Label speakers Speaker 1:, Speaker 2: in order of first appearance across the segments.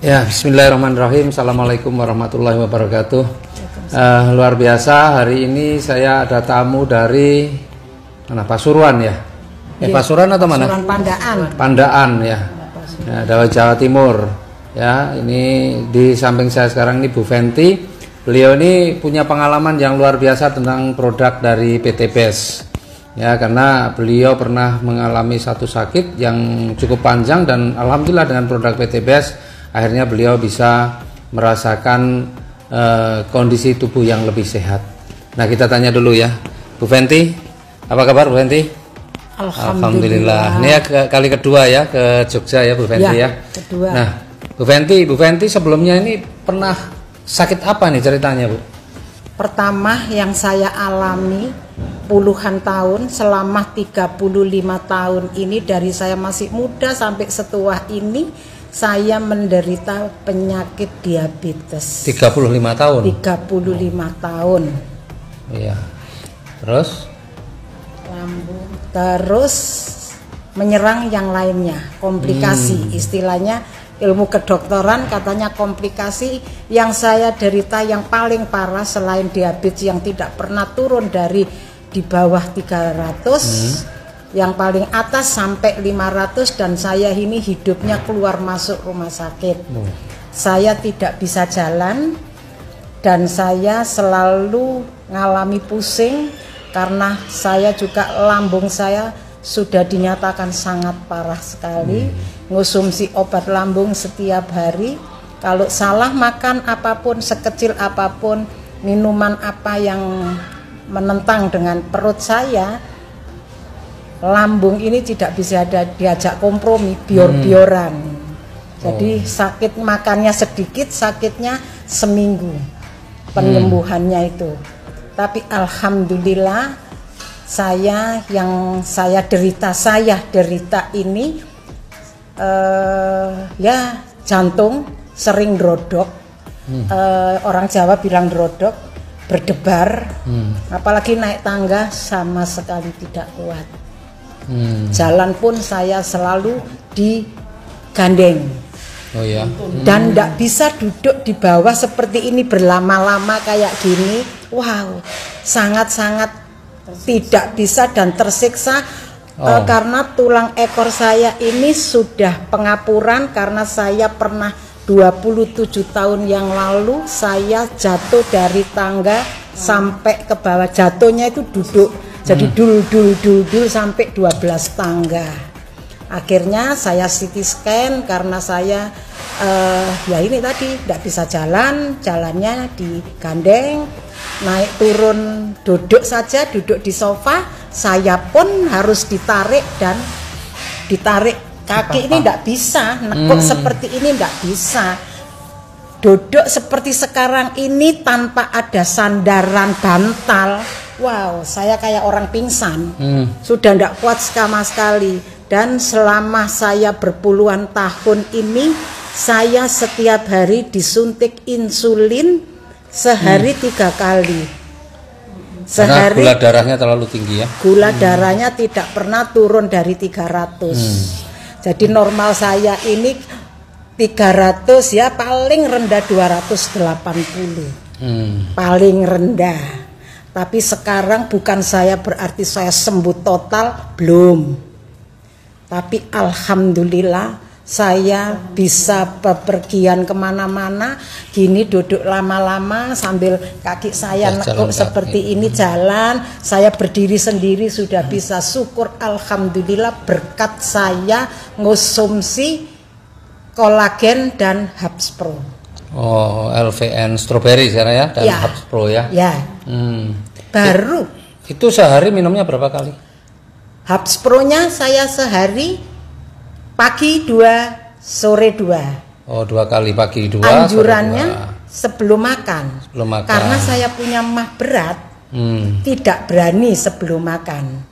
Speaker 1: Ya, bismillahirrahmanirrahim. Assalamualaikum warahmatullahi wabarakatuh. Luar biasa, hari ini saya ada tamu dari mana? Pasuruan ya? Pasuruan atau mana?
Speaker 2: Pasuruan Pandaan.
Speaker 1: Pandaan ya. Ya, dari Jawa Timur. Ya, ini di samping saya sekarang ini Bu Fenty. Beliau ini punya pengalaman yang luar biasa tentang produk dari PT BEST. Ya, karena beliau pernah mengalami satu sakit yang cukup panjang dan alhamdulillah dengan produk PT BEST akhirnya beliau bisa merasakan kondisi tubuh yang lebih sehat. Nah, kita tanya dulu ya, Bu Fenty, apa kabar Bu Fenty? Alhamdulillah. Ini ya kali kedua ya ke Jogja ya Bu Fenty ya.
Speaker 2: Kedua.
Speaker 1: Nah, Bu Fenty sebelumnya ini pernah sakit apa nih ceritanya Bu?
Speaker 2: Pertama yang saya alami puluhan tahun, selama 35 tahun ini, dari saya masih muda sampai setua ini, saya menderita penyakit diabetes.
Speaker 1: 35 tahun?
Speaker 2: 35 tahun.
Speaker 1: Iya. Terus?
Speaker 2: Lambung. Terus menyerang yang lainnya, komplikasi. Istilahnya ilmu kedokteran katanya komplikasi. Yang saya derita yang paling parah selain diabetes yang tidak pernah turun dari di bawah 300, yang paling atas sampai 500, dan saya ini hidupnya keluar masuk rumah sakit. Saya tidak bisa jalan dan saya selalu ngalami pusing karena saya juga lambung saya sudah dinyatakan sangat parah sekali. Ngonsumsi obat lambung setiap hari. Kalau salah makan apapun, sekecil apapun, minuman apa yang menentang dengan perut saya, lambung ini tidak bisa diajak kompromi, bior-bioran. Jadi sakit makannya sedikit, sakitnya seminggu penyembuhannya itu. Tapi alhamdulillah saya derita ini ya jantung sering drodok. Orang Jawa bilang drodok, berdebar, apalagi naik tangga sama sekali tidak kuat. Jalan pun saya selalu digandeng.
Speaker 1: Oh ya.
Speaker 2: Dan tidak bisa duduk di bawah seperti ini berlama-lama kayak gini. Wow, sangat-sangat tidak bisa dan tersiksa. Karena tulang ekor saya ini sudah pengapuran, karena saya pernah 27 tahun yang lalu saya jatuh dari tangga sampai ke bawah. Jatuhnya itu duduk, jadi dul sampai 12 tangga. Akhirnya saya CT scan karena saya ya ini tadi tidak bisa jalan, jalannya digandeng, naik turun duduk saja, duduk di sofa, saya pun harus ditarik dan ditarik. Kaki ini tidak bisa, nekuk seperti ini tidak bisa. Duduk seperti sekarang ini tanpa ada sandaran bantal. Wow, saya kayak orang pingsan. Sudah tidak kuat sama sekali. Dan selama saya berpuluhan tahun ini, saya setiap hari disuntik insulin sehari 3 kali.
Speaker 1: Karena gula darahnya terlalu tinggi ya? Gula
Speaker 2: darahnya tidak pernah turun dari 300. Jadi normal saya ini 300 ya, paling rendah 280. Paling rendah. Tapi sekarang bukan saya berarti saya sembuh total, belum. Tapi alhamdulillah saya bisa bepergian kemana-mana. Gini duduk lama-lama sambil kaki saya nekuk seperti ini jalan. Saya berdiri sendiri sudah bisa, syukur alhamdulillah berkat saya ngonsumsi kolagen dan Habs Pro.
Speaker 1: Oh, LVN strawberry sekarang ya, dan Habs Pro ya.
Speaker 2: Ya. Baru.
Speaker 1: Itu sehari minumnya berapa kali?
Speaker 2: Habs Pro-nya saya sehari pagi 2, sore 2.
Speaker 1: Oh, 2 kali, pagi 2.
Speaker 2: Anjurannya sebelum makan. Karena saya punya mah berat, tidak berani sebelum makan.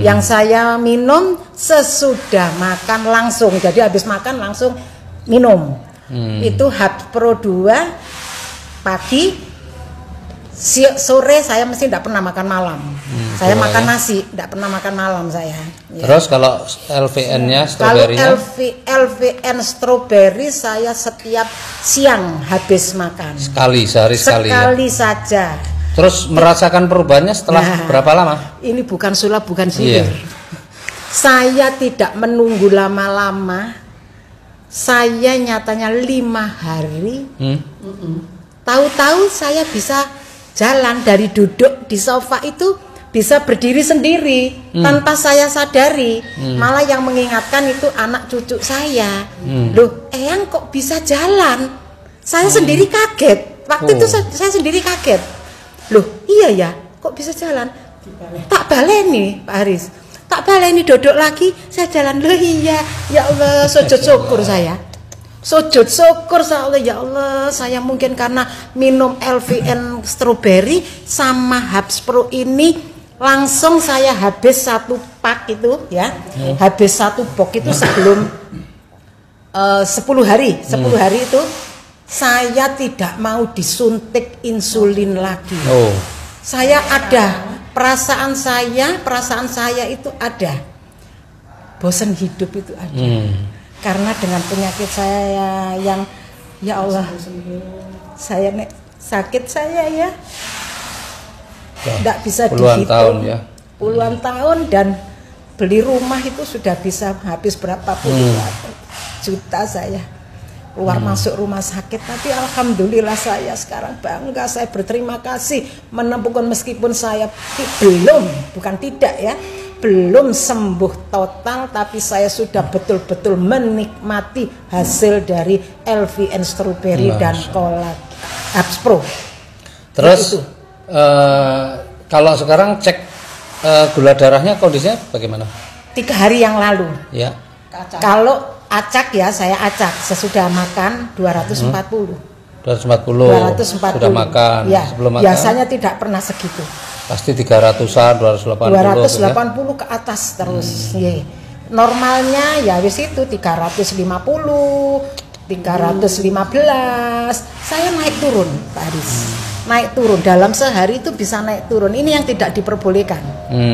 Speaker 2: Yang saya minum sesudah makan langsung. Jadi habis makan langsung minum. Itu Habs Pro 2 pagi, sore saya mesti tidak pernah makan malam. Saya makan nasi, tidak pernah makan malam saya. Ya.
Speaker 1: Terus kalau LVN-nya, stroberinya?
Speaker 2: Kalau LVN stroberi saya setiap siang habis makan.
Speaker 1: Sehari sekali.
Speaker 2: Sekali saja.
Speaker 1: Terus merasakan perubahannya setelah berapa lama?
Speaker 2: Ini bukan sulap, bukan sihir. Saya tidak menunggu lama-lama. Saya nyatanya 5 hari. Tahu-tahu saya bisa jalan dari duduk di sofa itu bisa berdiri sendiri tanpa saya sadari. Malah yang mengingatkan itu anak cucu saya. Loh, Eyang kok bisa jalan? Saya sendiri kaget. Waktu itu saya sendiri kaget. Loh, iya ya, kok bisa jalan? Tak baleni, Pak Haris. Tak baleni duduk lagi, saya jalan. Loh iya, ya Allah, sujud syukur saya. Sujud syukur saya, ya Allah, saya mungkin karena minum LVN stroberi sama Habs Pro ini langsung saya habis 1 pak itu ya. Habis 1 box itu sebelum 10 hari. 10 hari itu saya tidak mau disuntik insulin lagi. Saya ada perasaan saya itu ada. Bosan hidup itu ada. Karena dengan penyakit saya yang ya Allah, saya sakit saya ya tidak bisa
Speaker 1: puluhan
Speaker 2: dihitung.
Speaker 1: Tahun ya.
Speaker 2: Puluhan tahun, dan beli rumah itu sudah bisa habis berapa puluh juta saya keluar masuk rumah sakit. Tapi alhamdulillah saya sekarang bangga, saya berterima kasih menemukan, meskipun saya belum sembuh total, tapi saya sudah betul-betul menikmati hasil dari LVN stroberi dan kolak Habs Pro. Terus
Speaker 1: kalau sekarang cek gula darahnya kondisinya bagaimana?
Speaker 2: 3 hari yang lalu.
Speaker 1: Ya.
Speaker 2: Kalau acak ya, saya acak sesudah makan 240.
Speaker 1: 240 sudah makan.
Speaker 2: Ya,
Speaker 1: sebelum makan
Speaker 2: biasanya tidak pernah segitu.
Speaker 1: Pasti 300-an,
Speaker 2: 280 ke atas terus. Normalnya ya wis itu 350, 315. Saya naik turun, Pak Haris. Naik turun dalam sehari itu bisa naik turun. Ini yang tidak diperbolehkan.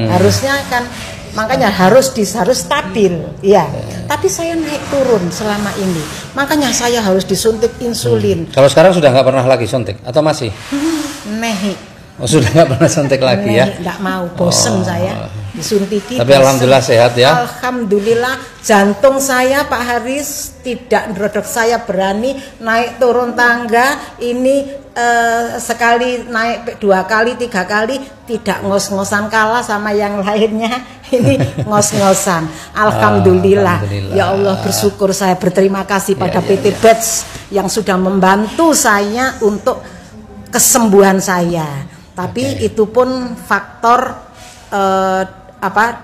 Speaker 2: Harusnya kan, makanya harus stabil, ya. Tapi saya naik turun selama ini. Makanya saya harus disuntik insulin.
Speaker 1: Kalau sekarang sudah nggak pernah lagi suntik atau masih? Sudah nggak pernah suntik lagi ya?
Speaker 2: Nggak mau, bosen saya disuntiki.
Speaker 1: Tapi alhamdulillah sehat ya.
Speaker 2: Alhamdulillah, jantung saya Pak Haris tidak merodok. Saya berani naik turun tangga ini sekali naik 2 kali 3 kali tidak ngos-ngosan kalah sama yang lainnya. Ini ngos-ngosan. Alhamdulillah. Ya Allah, bersyukur, saya berterima kasih pada PT Beds yang sudah membantu saya untuk kesembuhan saya. Tapi itu pun faktor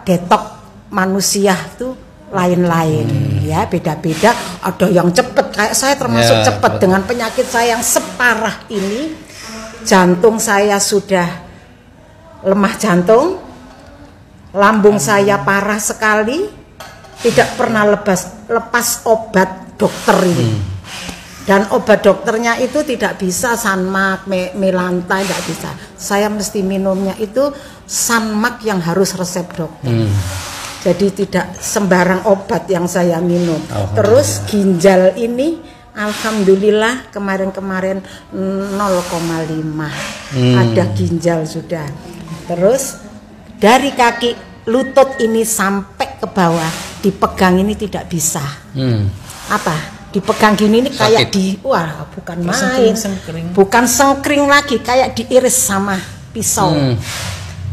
Speaker 2: detok manusia itu lain-lain ya, beda-beda. Ada yang cepat, kayak saya termasuk cepat dengan penyakit saya yang separah ini. Jantung saya sudah lemah jantung, lambung saya parah sekali, tidak pernah lepas obat dokter ini. Dan obat dokternya itu tidak bisa Sanmak, Melanta, tidak bisa. Saya mesti minumnya itu Sanmak yang harus resep dokter. Jadi tidak sembarang obat yang saya minum. Terus ginjal ini alhamdulillah kemarin-kemarin 0,5 ada ginjal sudah. Terus dari kaki lutut ini sampai ke bawah dipegang ini tidak bisa. Dipegang gini ini kayak bukan main, bukan sengkring lagi, kayak diiris sama pisau.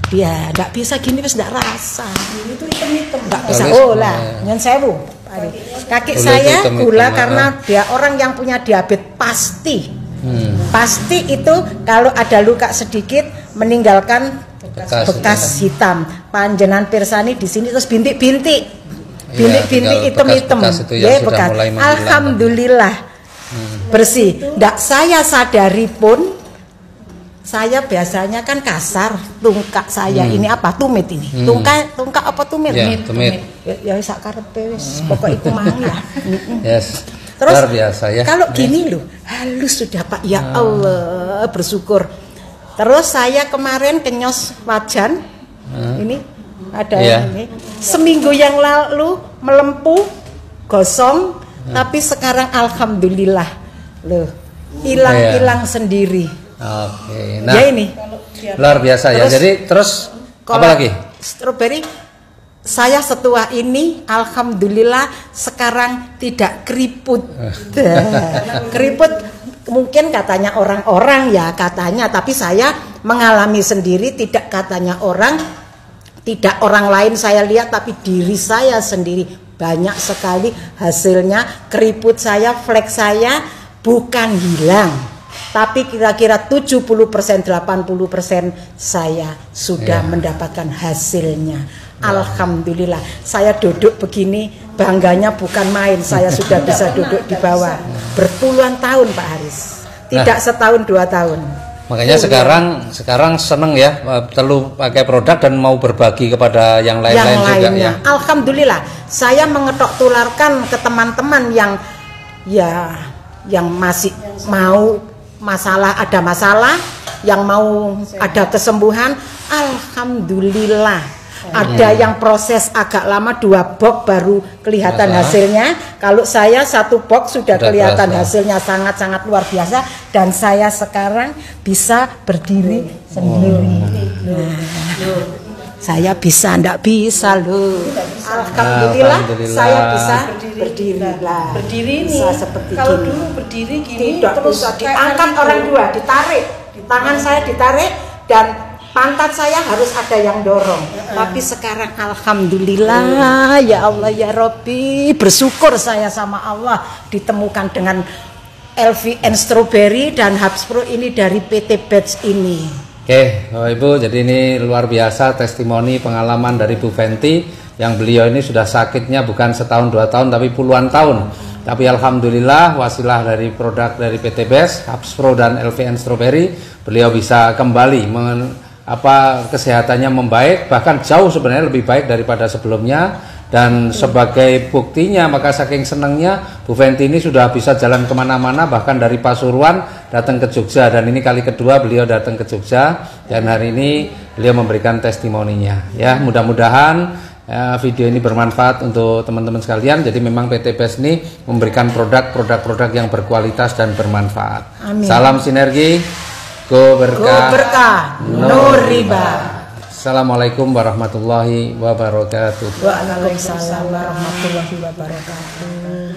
Speaker 2: Dia nggak bisa gini, wis nggak rasa. Ini tuh hitam-hitam, nggak bisa. Nyon sewu. Kaki saya gula karena dia orang yang punya diabetes pasti. Pasti itu kalau ada luka sedikit meninggalkan bekas hitam. Panjenengan pirsani di sini terus bintik-bintik. Bintik-bintik hitam-hitam, ya bekas. Alhamdulillah bersih. Nggak saya sadari pun, saya biasanya kan kasar. Tungkak saya ini apa? Tumit ini. Tungkak apa tumit?
Speaker 1: Tumit.
Speaker 2: Ya sak karepe wis. Pokok itu mang ya.
Speaker 1: Yes.
Speaker 2: Terus
Speaker 1: luar biasa ya.
Speaker 2: Kalau gini loh, halus sudah Pak. Ya Allah, bersyukur. Terus saya kemarin kenyos wajan. Ini ada ini. Seminggu yang lalu melempuh, gosong, tapi sekarang alhamdulillah loh, hilang sendiri.
Speaker 1: Oke. Nah,
Speaker 2: ya ini
Speaker 1: luar biasa ya. Jadi terus apa lagi?
Speaker 2: Stroberi saya setua ini alhamdulillah sekarang tidak keriput. Keriput mungkin katanya orang-orang ya katanya, tapi saya mengalami sendiri, tidak katanya orang, tidak orang lain saya lihat, tapi diri saya sendiri banyak sekali hasilnya. Keriput saya, flek saya bukan hilang, tapi kira-kira 70%, 80% saya sudah mendapatkan hasilnya. Alhamdulillah, saya duduk begini bangganya bukan main. Saya sudah bisa duduk di bawah berpuluhan tahun Pak Haris, tidak setahun 2 tahun.
Speaker 1: Makanya sekarang seneng ya, perlu pakai produk dan mau berbagi kepada yang lain-lain juga ya.
Speaker 2: Alhamdulillah, saya mengetok tularkan ke teman-teman yang masih mau ada masalah, yang mau ada kesembuhan. Alhamdulillah. Ada yang proses agak lama, 2 box baru kelihatan hasilnya. Kalau saya 1 box sudah kelihatan hasilnya, sangat-sangat luar biasa. Dan saya sekarang bisa berdiri sendiri. Saya bisa, ndak bisa loh. Alhamdulillah, saya bisa berdiri lah.
Speaker 3: Berdiri ini
Speaker 2: seperti
Speaker 3: kalau
Speaker 2: gini.
Speaker 3: dulu berdiri gini
Speaker 2: Tidak
Speaker 3: terus
Speaker 2: bisa diangkat orang dua, ditarik. Tangan saya ditarik dan pantat saya harus ada yang dorong. Tapi sekarang alhamdulillah, ya Allah ya Robbi, bersyukur saya sama Allah ditemukan dengan LVN Strawberry dan Habspro ini dari PT Batch ini.
Speaker 1: Oke, Bapak Ibu, jadi ini luar biasa testimoni pengalaman dari Bu Fenty yang beliau ini sudah sakitnya bukan setahun 2 tahun tapi puluhan tahun. Tapi alhamdulillah wasilah dari produk dari PT Batch, Habspro dan LVN Strawberry, beliau bisa kembali kesehatannya membaik, bahkan jauh sebenarnya lebih baik daripada sebelumnya. Dan sebagai buktinya, maka saking senangnya Bu Fenty ini sudah bisa jalan kemana-mana, bahkan dari Pasuruan datang ke Jogja, dan ini kali kedua beliau datang ke Jogja dan hari ini beliau memberikan testimoninya. Ya, mudah-mudahan video ini bermanfaat untuk teman-teman sekalian. Jadi memang PT Batch ini memberikan produk-produk yang berkualitas dan bermanfaat. Amin. Salam sinergi. Go berkah, no riba. Assalamualaikum warahmatullahi wabarakatuh.
Speaker 2: Waalaikumsalam warahmatullahi wabarakatuh.